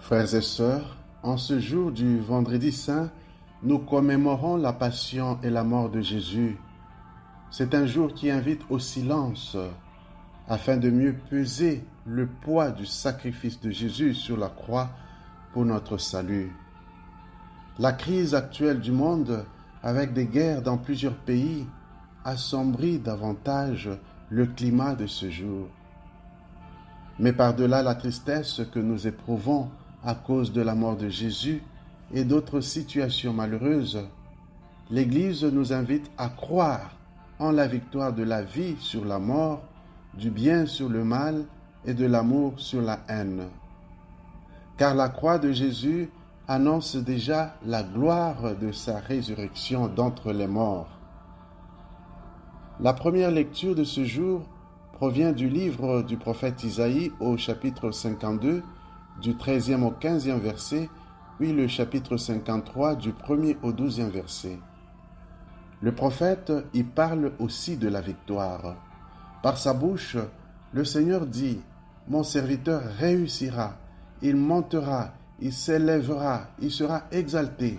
Frères et sœurs, en ce jour du Vendredi Saint, nous commémorons la passion et la mort de Jésus. C'est un jour qui invite au silence afin de mieux peser le poids du sacrifice de Jésus sur la croix pour notre salut. La crise actuelle du monde, avec des guerres dans plusieurs pays, assombrit davantage le climat de ce jour. Mais par-delà la tristesse que nous éprouvons à cause de la mort de Jésus et d'autres situations malheureuses, l'Église nous invite à croire en la victoire de la vie sur la mort, du bien sur le mal et de l'amour sur la haine. Car la croix de Jésus annonce déjà la gloire de sa résurrection d'entre les morts. La première lecture de ce jour provient du livre du prophète Isaïe au chapitre 52, du 13e au 15e verset, puis le chapitre 53 du 1er au 12e verset. Le prophète y parle aussi de la victoire. Par sa bouche, le Seigneur dit « Mon serviteur réussira, il montera, il s'élèvera, il sera exalté. »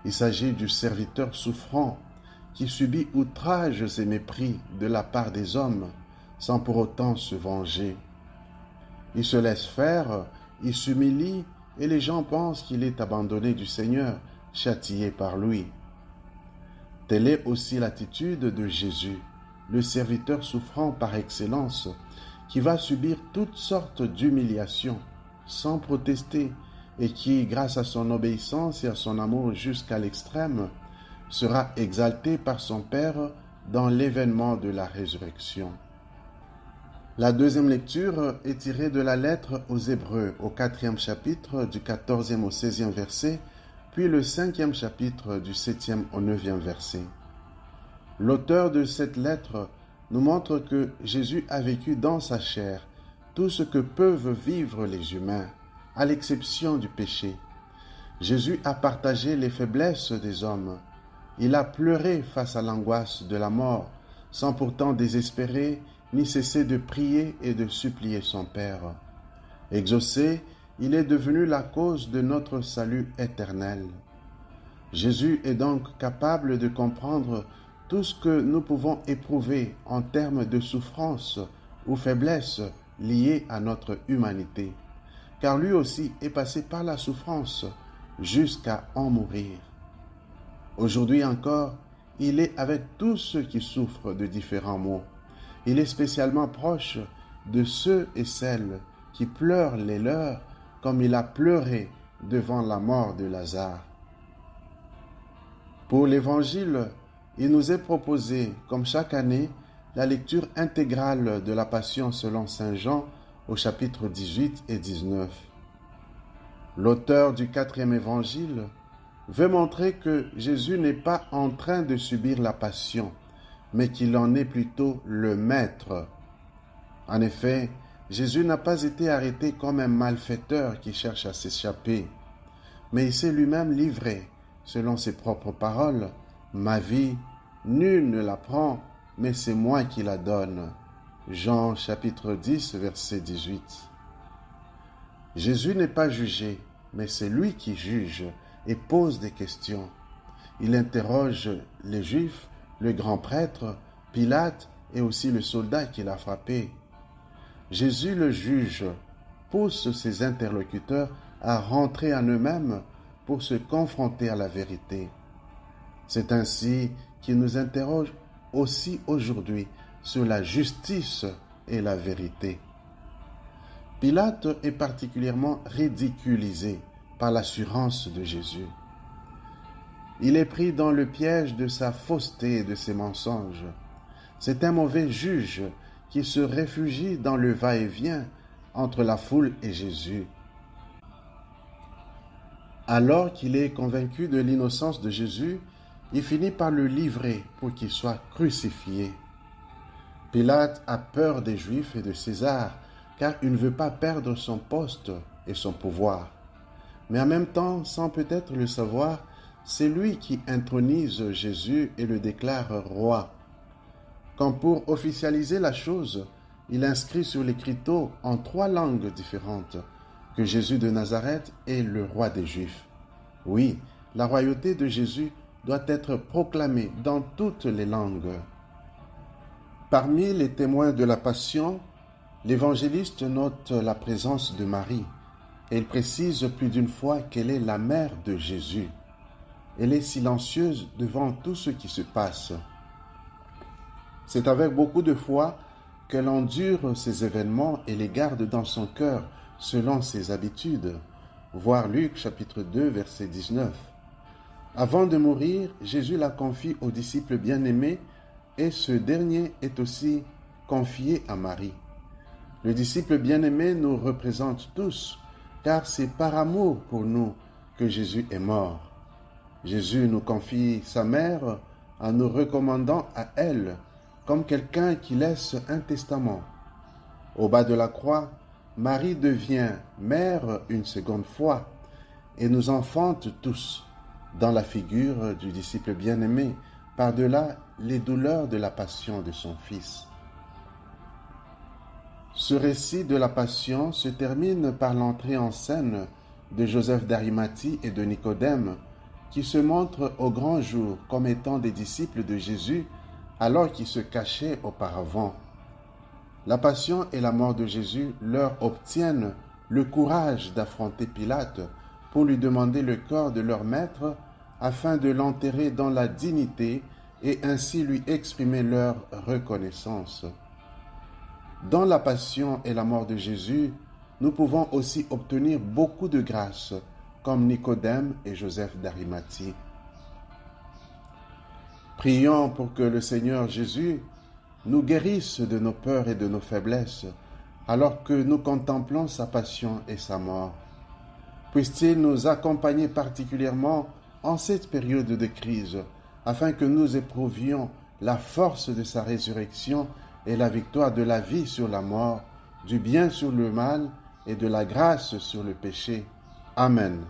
Il s'agit du serviteur souffrant qui subit outrages et mépris de la part des hommes sans pour autant se venger. Il se laisse faire, il s'humilie et les gens pensent qu'il est abandonné du Seigneur, châtié par lui. Telle est aussi l'attitude de Jésus, le serviteur souffrant par excellence, qui va subir toutes sortes d'humiliations sans protester et qui, grâce à son obéissance et à son amour jusqu'à l'extrême, sera exalté par son Père dans l'événement de la résurrection. La deuxième lecture est tirée de la lettre aux Hébreux, au 4e chapitre, du 14e au 16e verset, puis le 5e chapitre, du 7e au 9e verset. L'auteur de cette lettre nous montre que Jésus a vécu dans sa chair tout ce que peuvent vivre les humains, à l'exception du péché. Jésus a partagé les faiblesses des hommes. Il a pleuré face à l'angoisse de la mort, sans pourtant désespérer ni cesser de prier et de supplier son Père. Exaucé, il est devenu la cause de notre salut éternel. Jésus est donc capable de comprendre tout ce que nous pouvons éprouver en termes de souffrance ou faiblesse liées à notre humanité, car lui aussi est passé par la souffrance jusqu'à en mourir. Aujourd'hui encore, il est avec tous ceux qui souffrent de différents maux. Il est spécialement proche de ceux et celles qui pleurent les leurs comme il a pleuré devant la mort de Lazare. Pour l'Évangile, il nous est proposé, comme chaque année, la lecture intégrale de la Passion selon Saint Jean au chapitre 18 et 19. L'auteur du 4e Évangile veut montrer que Jésus n'est pas en train de subir la Passion, mais qu'il en est plutôt le maître. En effet, Jésus n'a pas été arrêté comme un malfaiteur qui cherche à s'échapper, mais il s'est lui-même livré, selon ses propres paroles, « Ma vie, nul ne la prend, mais c'est moi qui la donne. » Jean chapitre 10, verset 18. Jésus n'est pas jugé, mais c'est lui qui juge et pose des questions. Il interroge les Juifs, le grand prêtre, Pilate et aussi le soldat qui l'a frappé. Jésus le juge, pousse ses interlocuteurs à rentrer en eux-mêmes pour se confronter à la vérité. C'est ainsi qu'il nous interroge aussi aujourd'hui sur la justice et la vérité. Pilate est particulièrement ridiculisé par l'assurance de Jésus. Il est pris dans le piège de sa fausseté et de ses mensonges. C'est un mauvais juge qui se réfugie dans le va-et-vient entre la foule et Jésus. Alors qu'il est convaincu de l'innocence de Jésus, il finit par le livrer pour qu'il soit crucifié. Pilate a peur des Juifs et de César, car il ne veut pas perdre son poste et son pouvoir. Mais en même temps, sans peut-être le savoir, c'est lui qui intronise Jésus et le déclare roi. Comme pour officialiser la chose, il inscrit sur l'écriteau en 3 langues différentes que Jésus de Nazareth est le roi des Juifs. Oui, la royauté de Jésus doit être proclamée dans toutes les langues. Parmi les témoins de la Passion, l'évangéliste note la présence de Marie et il précise plus d'une fois qu'elle est la mère de Jésus. Elle est silencieuse devant tout ce qui se passe. C'est avec beaucoup de foi qu'elle endure ces événements et les garde dans son cœur selon ses habitudes. Voir Luc chapitre 2 verset 19. Avant de mourir, Jésus la confie aux disciples bien-aimés et ce dernier est aussi confié à Marie. Le disciple bien-aimé nous représente tous, car c'est par amour pour nous que Jésus est mort. Jésus nous confie sa mère en nous recommandant à elle comme quelqu'un qui laisse un testament. Au bas de la croix, Marie devient mère une seconde fois et nous enfante tous dans la figure du disciple bien-aimé, par-delà les douleurs de la passion de son Fils. Ce récit de la Passion se termine par l'entrée en scène de Joseph d'Arimathie et de Nicodème, qui se montrent au grand jour comme étant des disciples de Jésus alors qu'ils se cachaient auparavant. La Passion et la mort de Jésus leur obtiennent le courage d'affronter Pilate pour lui demander le corps de leur maître afin de l'enterrer dans la dignité et ainsi lui exprimer leur reconnaissance. Dans la Passion et la mort de Jésus, nous pouvons aussi obtenir beaucoup de grâce, comme Nicodème et Joseph d'Arimathie. Prions pour que le Seigneur Jésus nous guérisse de nos peurs et de nos faiblesses, alors que nous contemplons sa passion et sa mort. Puisse-t-il nous accompagner particulièrement en cette période de crise, afin que nous éprouvions la force de sa résurrection et la victoire de la vie sur la mort, du bien sur le mal et de la grâce sur le péché. Amen.